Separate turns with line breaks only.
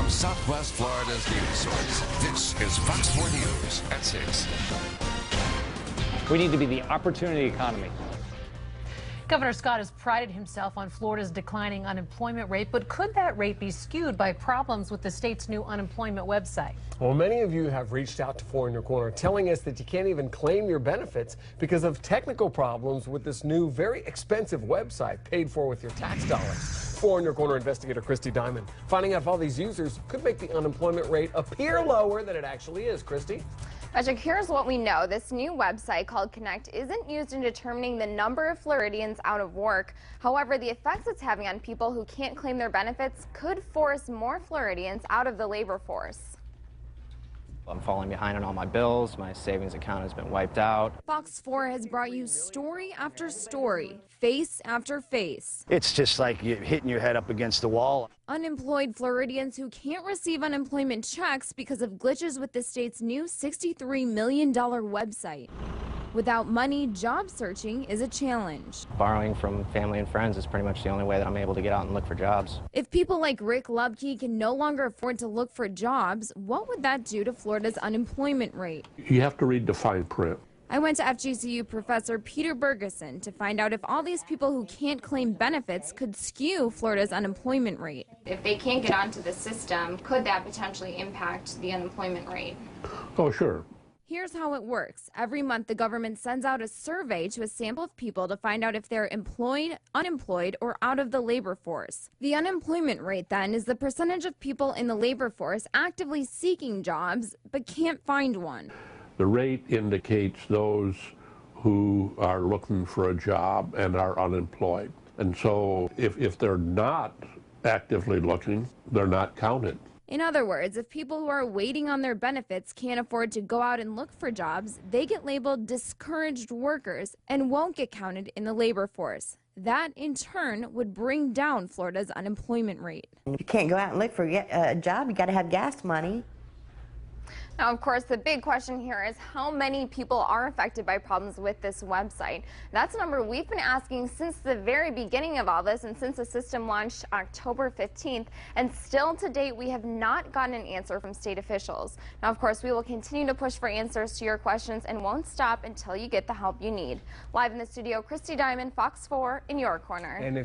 from Southwest Florida's news source. This is Fox 4 News at 6.
We need to be the opportunity economy.
Governor Scott has prided himself on Florida's declining unemployment rate, but could that rate be skewed by problems with the state's new unemployment website?
Well, many of you have reached out to Four in Your Corner telling us that you can't even claim your benefits because of technical problems with this new, very expensive website paid for with your tax dollars. Four in Your Corner investigator Christy Diamond finding out if all these users could make the unemployment rate appear lower than it actually is. Christy?
Patrick, here's what we know. This new website called Connect isn't used in determining the number of Floridians out of work. However, the effects it's having on people who can't claim their benefits could force more Floridians out of the labor force.
I'm falling behind on all my bills. My savings account has been wiped out.
Fox 4 has brought you story after story, face after face.
It's just like you're hitting your head up against the wall.
Unemployed Floridians who can't receive unemployment checks because of glitches with the state's new $63 million website. Without money, job searching is a challenge.
Borrowing from family and friends is pretty much the only way that I'm able to get out and look for jobs.
If people like Rick Lubke can no longer afford to look for jobs, what would that do to Florida's unemployment rate?
You have to read the fine print.
I went to FGCU professor Peter Bergeson to find out if all these people who can't claim benefits could skew Florida's unemployment rate.
If they can't get onto the system, could that potentially impact the unemployment rate?
Oh, sure.
Here's how it works. Every month, the government sends out a survey to a sample of people to find out if they're employed, unemployed, or out of the labor force. The unemployment rate, then, is the percentage of people in the labor force actively seeking jobs but can't find one.
The rate indicates those who are looking for a job and are unemployed. And so if they're not actively looking, they're not counted.
In other words, if people who are waiting on their benefits can't afford to go out and look for jobs, they get labeled discouraged workers and won't get counted in the labor force. That, in turn, would bring down Florida's unemployment rate.
If you can't go out and look for a job, you got to have gas money.
Now, of course, the big question here is how many people are affected by problems with this website. That's a number we've been asking since the very beginning of all this and since the system launched October 15th. And still to date, we have not gotten an answer from state officials. Now, of course, we will continue to push for answers to your questions and won't stop until you get the help you need. Live in the studio, Christy Diamond, Fox 4 in your corner.
And if